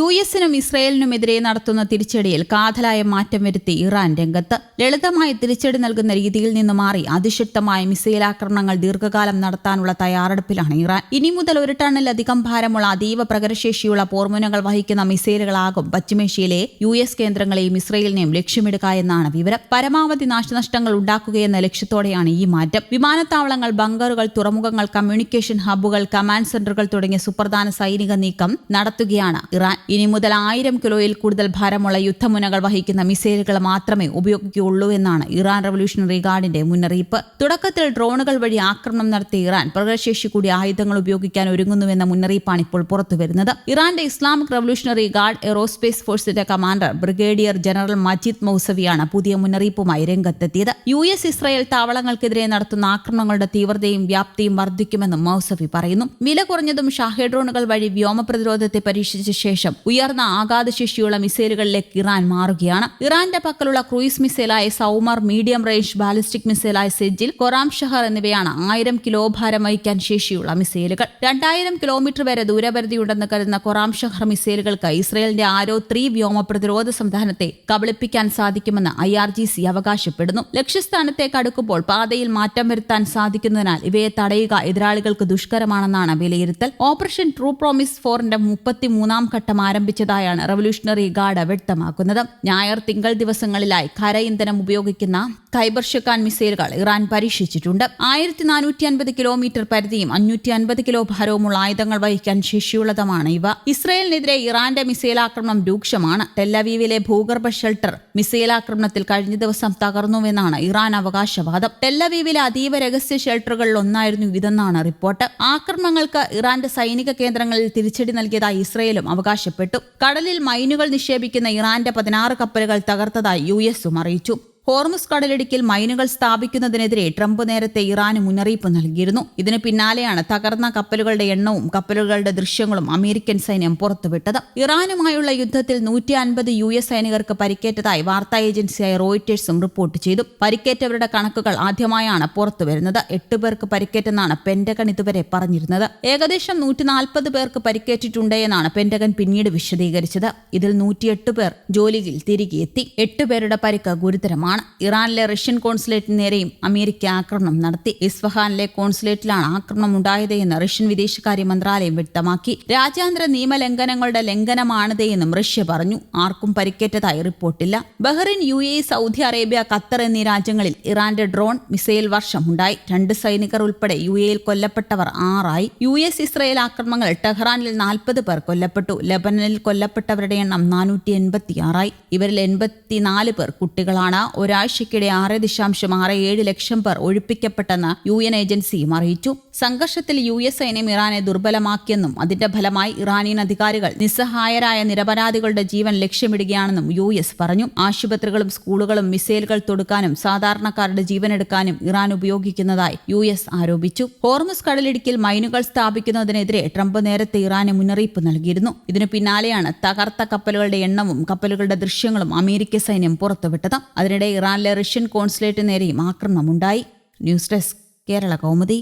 യുഎസിനും ഇസ്രയേലിനുമെതിരെ നടത്തുന്ന തിരിച്ചടിയിൽ കാതലായ മാറ്റം വരുത്തി ഇറാൻ രംഗത്ത്. ലളിതമായ തിരിച്ചടി നൽകുന്ന രീതിയിൽ നിന്ന് മാറി അതിശക്തമായ മിസൈലാക്രമണങ്ങൾ ദീർഘകാലം നടത്താനുള്ള തയ്യാറെടുപ്പിലാണ് ഇറാൻ. ഇനി മുതൽ 1 ടണ്ണിലധികം ഭാരമുള്ള അതീവ പ്രകടശേഷിയുള്ള പോർമുനകൾ വഹിക്കുന്ന മിസൈലുകളാകും പശ്ചിമേഷ്യയിലെ യുഎസ് കേന്ദ്രങ്ങളെയും ഇസ്രയേലിനെയും ലക്ഷ്യമിടുക എന്നാണ് വിവരം. പരമാവധി നാശനഷ്ടങ്ങൾ ഉണ്ടാക്കുകയെന്ന ലക്ഷ്യത്തോടെയാണ് ഈ മാറ്റം. വിമാനത്താവളങ്ങൾ, ബങ്കറുകൾ, തുറമുഖങ്ങൾ, കമ്മ്യൂണിക്കേഷൻ ഹബ്ബുകൾ, കമാൻഡ് സെന്ററുകൾ തുടങ്ങിയ സുപ്രധാന സൈനിക നീക്കം നടത്തുകയാണ് ഇറാൻ. ഇനി മുതൽ 1000 കിലോയിൽ കൂടുതൽ ഭാരമുള്ള യുദ്ധമുനകൾ വഹിക്കുന്ന മിസൈലുകൾ മാത്രമേ ഉപയോഗിക്കുകയുള്ളൂ എന്നാണ് ഇറാൻ റവല്യൂഷണറി ഗാർഡിന്റെ മുന്നറിയിപ്പ്. തുടക്കത്തിൽ ഡ്രോണുകൾ വഴി ആക്രമണം നടത്തിയ ഇറാൻ പ്രകടശേഷി കൂടി ആയുധങ്ങൾ ഉപയോഗിക്കാൻ ഒരുങ്ങുന്നുവെന്ന മുന്നറിയിപ്പാണ് ഇപ്പോൾ പുറത്തുവരുന്നത്. ഇറാന്റെ ഇസ്ലാമിക് റവല്യൂഷണറി ഗാർഡ് എയ്റോസ്പേസ് ഫോഴ്സിന്റെ കമാൻഡർ ബ്രിഗേഡിയർ ജനറൽ മജീദ് മൗസവിയാണ് പുതിയ മുന്നറിയിപ്പുമായി രംഗത്തെത്തിയത്. യുഎസ് ഇസ്രായേൽ താവളങ്ങൾക്കെതിരെ നടത്തുന്ന ആക്രമണങ്ങളുടെ തീവ്രതയും വ്യാപ്തിയും വർദ്ധിക്കുമെന്നും മൗസവി പറയുന്നു. വില കുറഞ്ഞതും ഷാഹേ ഡ്രോണുകൾ വഴി വ്യോമ പ്രതിരോധത്തെ പരീക്ഷിച്ച ശേഷം ഉയർന്ന ആഘാതശേഷിയുള്ള മിസൈലുകളിലേക്ക് ഇറാൻ മാറുകയാണ്. ഇറാന്റെ പക്കലുള്ള ക്രൂയിസ് മിസൈലായ സൗമർ, മീഡിയം റേഞ്ച് ബാലിസ്റ്റിക് മിസൈലായ സെജിൽ, കൊറാം ഷഹർ എന്നിവയാണ് 1000 കിലോ ഭാരം വഹിക്കാൻ ശേഷിയുള്ള മിസൈലുകൾ. 2000 കിലോമീറ്റർ വരെ ദൂരപരിധിയുണ്ടെന്ന് കരുതുന്ന കൊറാം ഷഹർ മിസൈലുകൾക്ക് ഇസ്രയേലിന്റെ ആരോ 3 വ്യോമ പ്രതിരോധ സംവിധാനത്തെ കബളിപ്പിക്കാൻ സാധിക്കുമെന്ന് IRGC അവകാശപ്പെടുന്നു. ലക്ഷ്യസ്ഥാനത്തേക്ക് അടുക്കുമ്പോൾ പാതയിൽ മാറ്റം വരുത്താൻ സാധിക്കുന്നതിനാൽ ഇവയെ തടയുക എതിരാളികൾക്ക് ദുഷ്കരമാണെന്നാണ് വിലയിരുത്തൽ. ഓപ്പറേഷൻ ട്രൂ പ്രോമിസ് 4ന്റെ 33ാം ഘട്ടം ആരംഭിച്ചതായാണ് റവല്യൂഷണറി ഗാർഡ് വ്യക്തമാക്കുന്നത്. ഞായർ, തിങ്കൾ ദിവസങ്ങളിലായി കര ഇന്ധനം ഉപയോഗിക്കുന്ന ഖൈബർ ഷെക്കാൻ മിസൈലുകൾ ഇറാൻ പരീക്ഷിച്ചിട്ടുണ്ട്. 1450 കിലോമീറ്റർ പരിധിയും 550 കിലോ ഭാരവുമുള്ള ആയുധങ്ങൾ വഹിക്കാൻ ശേഷിയുള്ളതുമാണ് ഇവ. ഇസ്രയേലിനെതിരെ ഇറാന്റെ മിസൈലാക്രമണം രൂക്ഷമാണ്. ടെല്ലവീവിലെ ഭൂഗർഭ ഷെൽട്ടർ മിസൈലാക്രമണത്തിൽ കഴിഞ്ഞ ദിവസം തകർന്നുവെന്നാണ് ഇറാൻ അവകാശവാദം. ടെല്ലവീവിലെ അതീവ രഹസ്യ ഷെൽട്ടറുകളിൽ ഒന്നായിരുന്നു ഇതെന്നാണ് റിപ്പോർട്ട്. ആക്രമണങ്ങൾക്ക് ഇറാന്റെ സൈനിക കേന്ദ്രങ്ങളിൽ തിരിച്ചടി നൽകിയതായി ഇസ്രയേലും അവകാശപ്പെട്ടു. കടലിൽ മൈനുകൾ നിക്ഷേപിക്കുന്ന ഇറാന്റെ 16 കപ്പലുകൾ തകർത്തതായി യുഎസും അറിയിച്ചു. ഹോർമുസ് കടലിടുക്കിൽ മൈനുകൾ സ്ഥാപിക്കുന്നതിനെതിരെ ട്രംപ് നേരത്തെ ഇറാന് മുന്നറിയിപ്പ് നൽകിയിരുന്നു. ഇതിന് പിന്നാലെയാണ് തകർന്ന കപ്പലുകളുടെ എണ്ണവും കപ്പലുകളുടെ ദൃശ്യങ്ങളും അമേരിക്കൻ സൈന്യം പുറത്തുവിട്ടത്. ഇറാനുമായുള്ള യുദ്ധത്തിൽ 150 US സൈനികർക്ക് പരിക്കേറ്റതായി വാർത്താ ഏജൻസിയായ റോയിറ്റേഴ്സും റിപ്പോർട്ട് ചെയ്തു. പരിക്കേറ്റവരുടെ കണക്കുകൾ ആദ്യമായാണ് പുറത്തുവരുന്നത്. 8 പേർക്ക് പരിക്കേറ്റെന്നാണ് പെന്റഗൺ ഇതുവരെ പറഞ്ഞിരുന്നത്. ഏകദേശം 140 പേർക്ക് പരിക്കേറ്റിട്ടുണ്ട് എന്നാണ് പെന്റഗൺ പിന്നീട് വിശദീകരിച്ചത്. ഇതിൽ 108 പേർ ജോലിയിൽ തിരികെ എത്തി. 8 പേരുടെ പരിക്ക് ഗുരുതരമാണ്. ഇറാനിലെ റഷ്യൻ കോൺസുലേറ്റിന് നേരെയും അമേരിക്ക ആക്രമണം നടത്തി. ഇസ്ഫഹാനിലെ കോൺസുലേറ്റിലാണ് ആക്രമണം ഉണ്ടായത് എന്ന് റഷ്യൻ വിദേശകാര്യ മന്ത്രാലയം വ്യക്തമാക്കി. രാജ്യാന്തര നിയമലംഘനങ്ങളുടെ ലംഘനമാണിത് എന്നും റഷ്യ പറഞ്ഞു. ആർക്കും പരിക്കേറ്റതായി റിപ്പോർട്ടില്ല. Bahrain, UAE, Saudi Arabia, Qatar എന്നീ രാജ്യങ്ങളിൽ ഇറാന്റെ ഡ്രോൺ മിസൈൽ വർഷം ഉണ്ടായി. 2 സൈനികർ ഉൾപ്പെടെ UAEയിൽ കൊല്ലപ്പെട്ടവർ 6 ആയി. US ഇസ്രായേൽ ആക്രമണങ്ങൾ ടെഹ്റാനിൽ 40 പേർ കൊല്ലപ്പെട്ടു. ലെബനനിൽ കൊല്ലപ്പെട്ടവരുടെ എണ്ണം 486 ആയി. ഇവരിൽ 84 പേർ കുട്ടികളാണ്. ഒരാഴ്ചയ്ക്കിടെ 6.67 ലക്ഷം പേർ ഒഴിപ്പിക്കപ്പെട്ടെന്ന് UN ഏജൻസിയും അറിയിച്ചു. സംഘർഷത്തിൽ US സൈന്യം ഇറാനെ ദുർബലമാക്കിയെന്നും അതിന്റെ ഫലമായി ഇറാനിയൻ അധികാരികൾ നിസ്സഹായരായ നിരപരാധികളുടെ ജീവൻ ലക്ഷ്യമിടുകയാണെന്നും US പറഞ്ഞു. ആശുപത്രികളും സ്കൂളുകളും മിസൈലുകൾ തൊടുക്കാനും സാധാരണക്കാരുടെ ജീവനെടുക്കാനും ഇറാൻ ഉപയോഗിക്കുന്നതായി US ആരോപിച്ചു. ഹോർമുസ് കടലിടുക്കിൽ മൈനുകൾ സ്ഥാപിക്കുന്നതിനെതിരെ ട്രംപ് നേരത്തെ ഇറാന് മുന്നറിയിപ്പ് നൽകിയിരുന്നു. ഇതിനു പിന്നാലെയാണ് തകർത്ത കപ്പലുകളുടെ എണ്ണവും കപ്പലുകളുടെ ദൃശ്യങ്ങളും അമേരിക്ക സൈന്യം പുറത്തുവിട്ടത്. അതിനിടെ ഇറാനിലെ റഷ്യൻ കോൺസുലേറ്റിന് നേരെയും ആക്രമണമുണ്ടായി. News desk, Kerala Kaumudi.